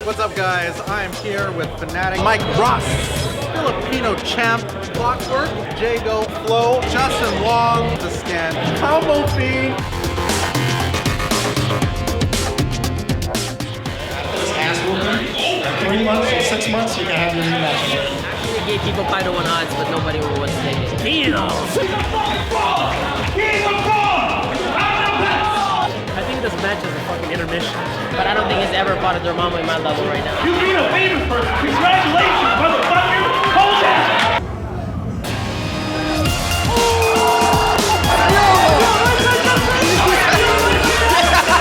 What's up, guys? I'm here with Fanatic Mike Ross, Filipino champ, Clockwork, Jago Flow, Justin Long, the scan, Combo Fiend. This ass whooping, 3 months or 6 months, you can have your rematch. Actually, gave people 5-1 odds, but nobody will want to take it. I think this match is a fucking intermission, but I don't think it's ever fought a Dormammu at my level right now. You beat a famous person. Congratulations, motherfucker. Hold that.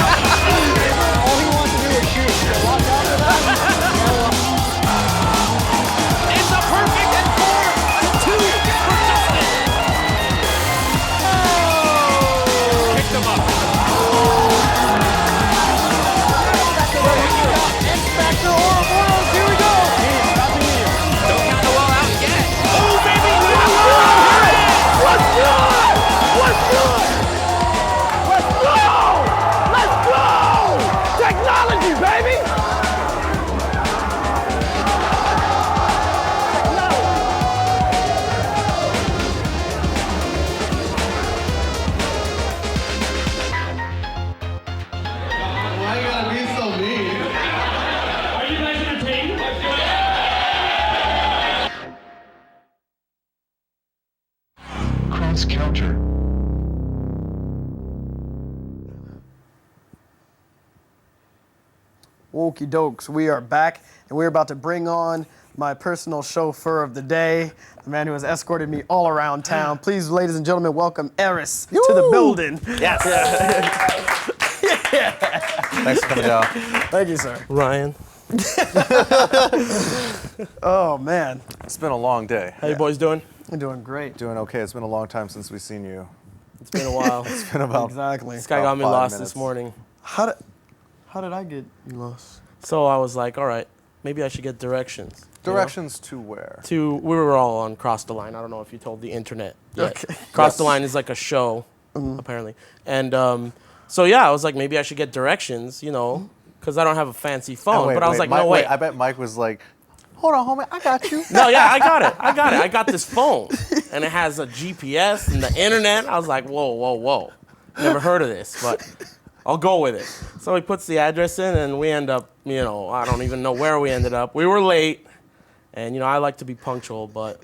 All he wants to do is shoot. So watch out for that. It's a perfect and 4-2 for Justin. Oh! Picked him up. X-Factor Ouroboros, here we go. Don't count the wall out yet. Oh, baby! Let's go! Let's go! Let's go! Let's go! Technology, baby! Why you gotta be so mean? Are you guys entertained? CROSSCOUNTER. Okie dokes, we are back and we're about to bring on my personal chauffeur of the day, the man who has escorted me all around town. Please, ladies and gentlemen, welcome Aris to the building. Yes. Thanks for coming down. Thank you, sir. Ryan. Oh, man. It's been a long day. How you boys doing? You're doing great. Doing okay. It's been a long time since we've seen you. It's been a while. It's been about Exactly. This guy got me 5 lost minutes. this morning. How did I get you lost? So I was like, all right, maybe I should get directions. you know? Directions to where? We were all on Cross the Line. I don't know if you told the internet yet. Okay. Cross the Line is like a show, apparently. And so yeah, I was like, maybe I should get directions, you know, because I don't have a fancy phone. Wait, but I was like, Mike, no, wait. I bet Mike was like, hold on, homie, I got you. No, yeah, I got it. I got this phone, and it has a GPS and the internet. I was like, whoa. Never heard of this, but I'll go with it. So he puts the address in, and we end up, you know, I don't even know where we ended up. We were late, and, you know, I like to be punctual, but...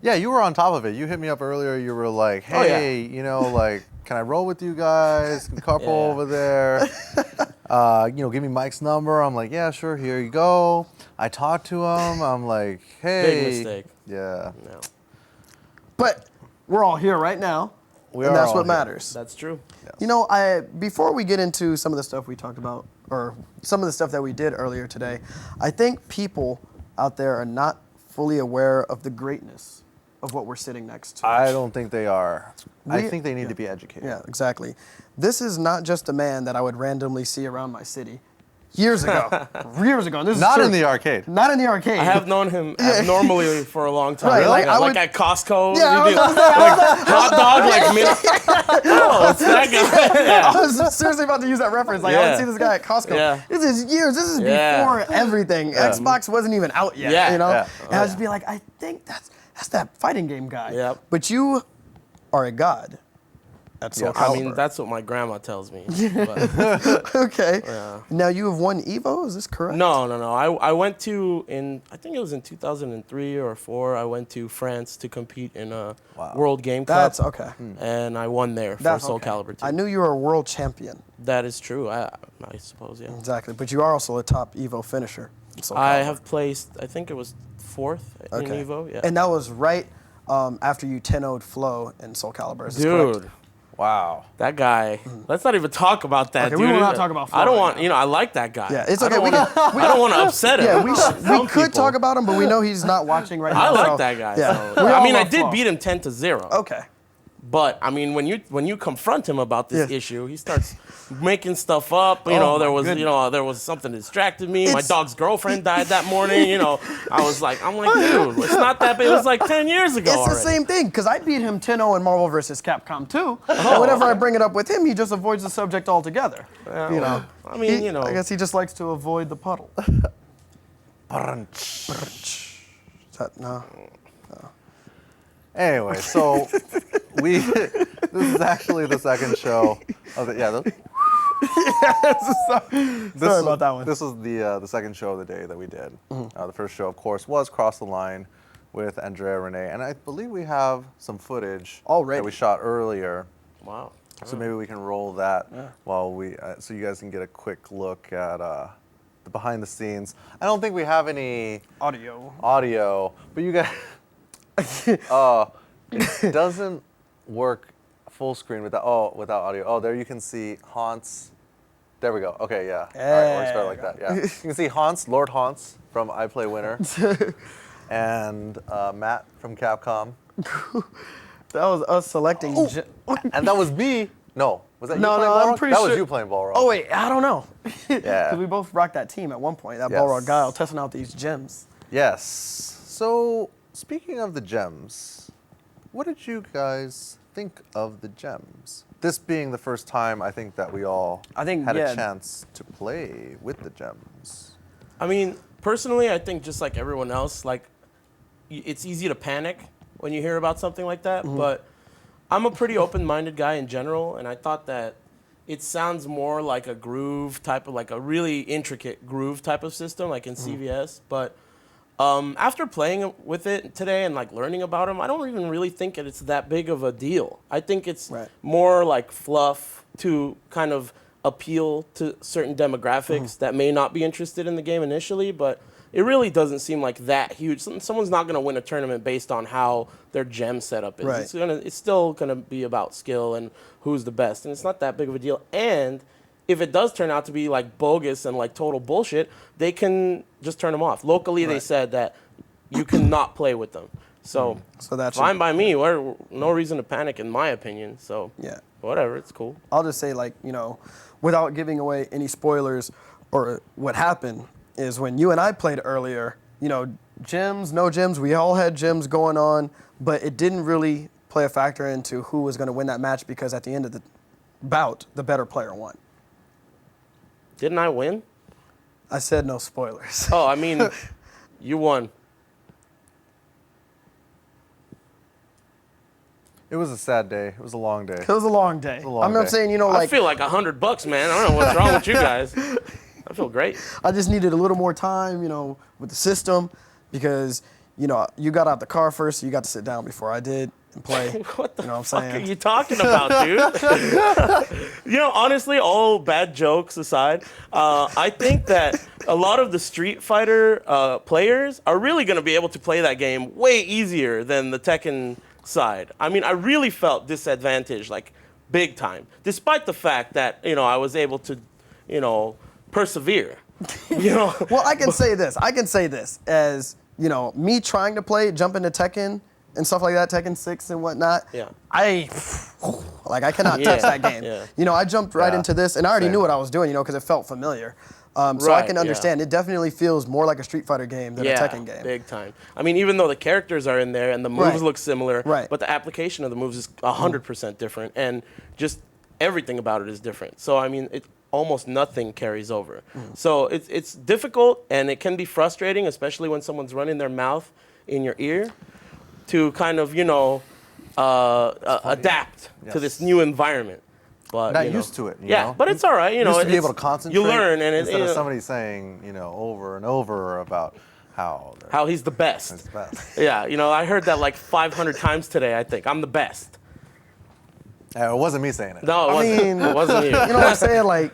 Yeah, you were on top of it. You hit me up earlier. You were like, hey, Oh, yeah. you know, like, can I roll with you guys? Can carpool Yeah. over there? You know, give me Mike's number. I'm like, yeah, sure, here you go. I talked to him. I'm like, hey. Big mistake. Yeah. No, But we're all here right now, We and are that's all what here. matters. that's true. You know, before we get into some of the stuff we talked about, or some of the stuff that we did earlier today, I think people out there are not fully aware of the greatness of what we're sitting next to. I don't think they are. I We- think they need yeah. to be educated. Yeah, exactly. This is not just a man that I would randomly see around my city. Years ago. Years ago. And this is Not true. in the arcade. Not in the arcade. I have known him abnormally for a long time. Right, like, Like, I would- at Costco, Yeah, I you was do gonna say, hot dog, like mini. Oh, it's that guy. I was seriously about to use that reference. Like, I Yeah. would see this guy at Costco. Yeah. This is years. This is Yeah. before everything. Xbox wasn't even out yet. Yeah. You know? Yeah. And I'd just be like, I think that's that fighting game guy. Yep. But you are a god at Soul I Calibur. mean, that's what my grandma tells me. But Okay. Yeah. Now you have won Evo, is this correct? no. I went to, I think it was in 2003 or 4, I went to France to compete in a World Game Cup. That's okay. And I won there for That's Soul okay. Calibur 2. I knew you were a world champion. That is true, I suppose, yeah. Exactly. But you are also a top Evo finisher. in Soul I Calibur. have placed, I think it was 4th in Evo, yeah. And that was right after you 10-0'd Flo in Soul Calibur. Is this correct? Dude, Wow. that guy, let's not even talk about that, Okay, dude. we will not talk about Flo I don't right want, now. you know, I like that guy. Yeah, it's I okay. don't wanna- I don't want to upset him. Yeah, we Some could people. talk about him, but we know he's not watching right now. I like so- that guy. Yeah. So. We I all mean, I love did Flo. beat him 10-0. Okay. But I mean, when you confront him about this Yeah. issue, he starts making stuff up. You Oh, know, my there was goodness. you know there was something that distracted me. My It's- dog's girlfriend died that morning. You know, I'm like, dude, it's not that big. It was like 10 years ago. It's the already. same thing, because I beat him 10-0 in Marvel vs. Capcom 2. And whenever I bring it up with him, he just avoids the subject altogether. You know. I mean, you know. I guess he just likes to avoid the puddle. Brunch. Is that, no. Anyway, so this is actually the second show of the Sorry about that one. This was the second show of the day that we did. The first show, of course, was Cross the Line with Andrea Renee, and I believe we have some footage Already. that we shot earlier. Wow. So maybe we can roll that while so you guys can get a quick look at the behind the scenes. I don't think we have any audio, but you guys. It doesn't work full screen without audio. Oh, there you can see Hans. There we go. Okay, yeah. All right, we'll start like that. Yeah, you can see Hans, Lord Hans from I Play Winner, and Matt from Capcom. That was us selecting. And that was me. No, was that you No, playing no, Balrog? I'm pretty that sure. was you playing Balrog. Oh, wait, I don't know. Yeah. Because we both rocked that team at one point, that Yes. Balrog Guile, testing out these gems. Yes. So, speaking of the gems, what did you guys think of the gems? This being the first time, I think that we all had a chance to play with the gems. I mean, personally, I think just like everyone else, like it's easy to panic when you hear about something like that. But I'm a pretty open-minded guy in general, and I thought that it sounds more like a groove type of, like a really intricate groove type of system, like in CVS. But after playing with it today and like learning about them, I don't even really think that it's that big of a deal. I think it's more like fluff to kind of appeal to certain demographics that may not be interested in the game initially, but it really doesn't seem like that huge. Someone's not going to win a tournament based on how their gem setup is. It's still going to be about skill and who's the best, and it's not that big of a deal. And if it does turn out to be like bogus and like total bullshit, they can just turn them off. Locally, they said that you cannot play with them. So that's fine by me. No reason to panic, in my opinion. So whatever, it's cool. I'll just say, like, you know, without giving away any spoilers, or what happened is when you and I played earlier, you know, gems, no gems, we all had gems going on, but it didn't really play a factor into who was going to win that match, because at the end of the bout, the better player won. Didn't I win? I said no spoilers. Oh, I mean, you won. It was a sad day. It was a long day. It was a long day. I'm not saying, you know, like, I feel like $100, man. I don't know what's wrong with you guys. I feel great. I just needed a little more time, you know, with the system, because, you know, you got out the car first, so you got to sit down before I did and play. What the You know what I'm fuck saying? are you talking about, dude? You know, honestly, all bad jokes aside, I think that a lot of the Street Fighter players are really going to be able to play that game way easier than the Tekken side. I mean, I really felt disadvantaged, like, big time, despite the fact that, you know, I was able to, you know, persevere. You know? Well, I can say this as, you know, me trying to play, jump into Tekken and stuff like that, Tekken 6 and whatnot. Yeah. I cannot touch that game. Yeah. You know, I jumped right into this, and I already knew what I was doing, you know, because it felt familiar. So I can understand. It definitely feels more like a Street Fighter game than a Tekken game. Big time. I mean, even though the characters are in there and the moves look similar, but the application of the moves is 100% different, and just everything about it is different. So, I mean, almost nothing carries over. So it's difficult, and it can be frustrating, especially when someone's running their mouth in your ear, to kind of, you know, adapt to this new environment. But not used to it. You yeah, know? but it's all right. You know, used to be able to concentrate. You learn, and instead of somebody saying, you know, over and over about how he's the best. He's the best. Yeah, you know, I heard that like 500 times today. I think I'm the best. It wasn't me saying it. No, it wasn't. mean, It wasn't you. You know what I'm saying? Like,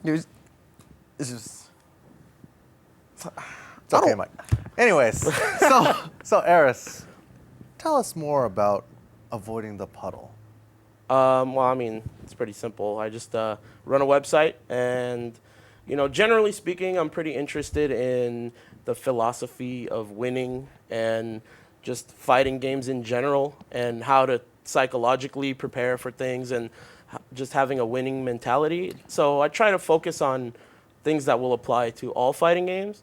dude, it's just. It's okay, Mike. Anyways, so Aris, tell us more about Avoiding the Puddle. Well, I mean, it's pretty simple. I just run a website, and, you know, generally speaking, I'm pretty interested in the philosophy of winning and just fighting games in general, and how to psychologically prepare for things, and just having a winning mentality. So I try to focus on things that will apply to all fighting games,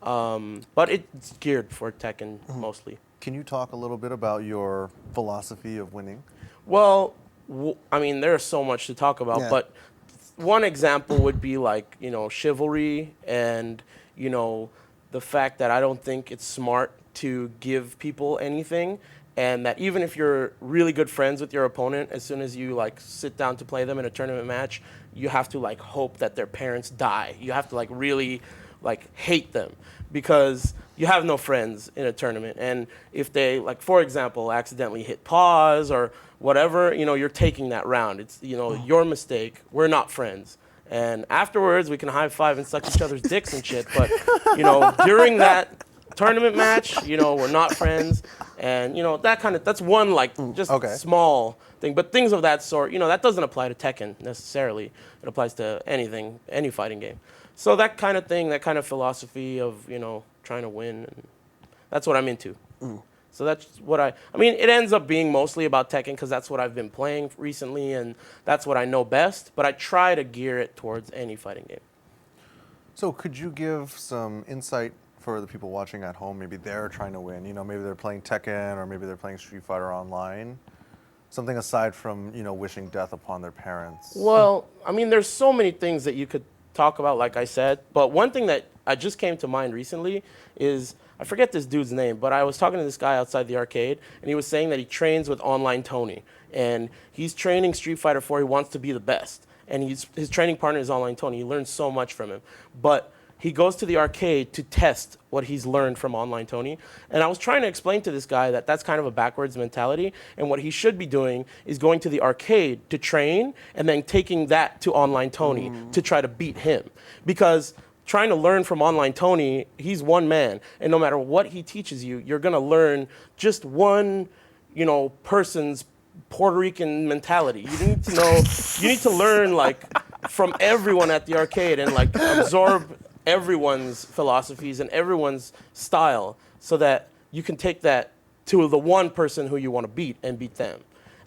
but it's geared for Tekken mostly. Can you talk a little bit about your philosophy of winning? Well, I mean, there's so much to talk about, but one example would be like, chivalry and, the fact that I don't think it's smart to give people anything, and that even if you're really good friends with your opponent, as soon as you like sit down to play them in a tournament match, you have to like hope that their parents die. You have to like really like hate them because you have no friends in a tournament. And if they, like, for example, accidentally hit pause or whatever, you're taking that round. It's, your mistake. We're not friends. And afterwards, we can high five and suck each other's dicks and shit. But, during that tournament match, we're not friends. And, that's one, like, just small thing. But things of that sort, that doesn't apply to Tekken necessarily. It applies to anything, any fighting game. So that kind of thing, that kind of philosophy of, trying to win, and that's what I'm into. So that's what I mean, it ends up being mostly about Tekken because that's what I've been playing recently and that's what I know best, but I try to gear it towards any fighting game. So could you give some insight for the people watching at home? Maybe they're trying to win, maybe they're playing Tekken or maybe they're playing Street Fighter Online. Something aside from, wishing death upon their parents. Well, I mean, there's so many things that you could talk about, like I said, but one thing that I just came to mind recently is, I forget this dude's name, but I was talking to this guy outside the arcade, and he was saying that he trains with Online Tony, and he's training Street Fighter 4. He wants to be the best, and his training partner is Online Tony. He learns so much from him, but he goes to the arcade to test what he's learned from Online Tony. And I was trying to explain to this guy that that's kind of a backwards mentality, and what he should be doing is going to the arcade to train and then taking that to Online Tony to try to beat him. Because trying to learn from Online Tony, he's one man, and no matter what he teaches you, you're gonna learn just one, person's Puerto Rican mentality. You need to learn like from everyone at the arcade and like absorb everyone's philosophies and everyone's style so that you can take that to the one person who you want to beat and beat them.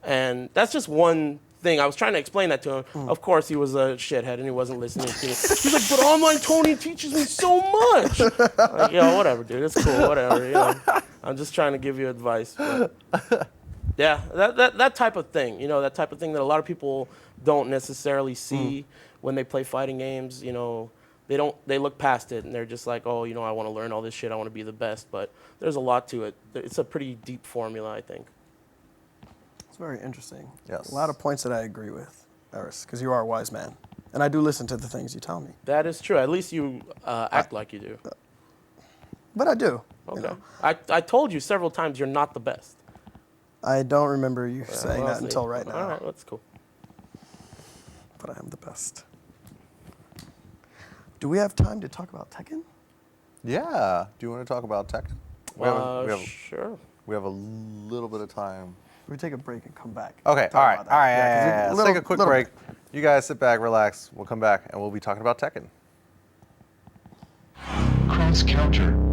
And that's just one thing. I was trying to explain that to him. Of course, he was a shithead and he wasn't listening to me. He's like, but Online Tony teaches me so much. Like, whatever, dude. It's cool, whatever. I'm just trying to give you advice. But yeah, that type of thing. That type of thing that a lot of people don't necessarily see when they play fighting games. They look past it and they're just like, oh, I want to learn all this shit. I want to be the best. But there's a lot to it. It's a pretty deep formula, I think. It's very interesting. Yes. A lot of points that I agree with, Aris, because you are a wise man. And I do listen to the things you tell me. That is true. At least you act like you do. But I do. Okay. I told you several times you're not the best. I don't remember you saying that until right now. All right, that's cool. But I am the best. Do we have time to talk about Tekken? Yeah. Do you want to talk about Tekken? Sure. We have a little bit of time. We take a break and come back. Okay, all right. Yeah, Let's take a quick break. You guys sit back, relax. We'll come back, and we'll be talking about Tekken. Cross Counter.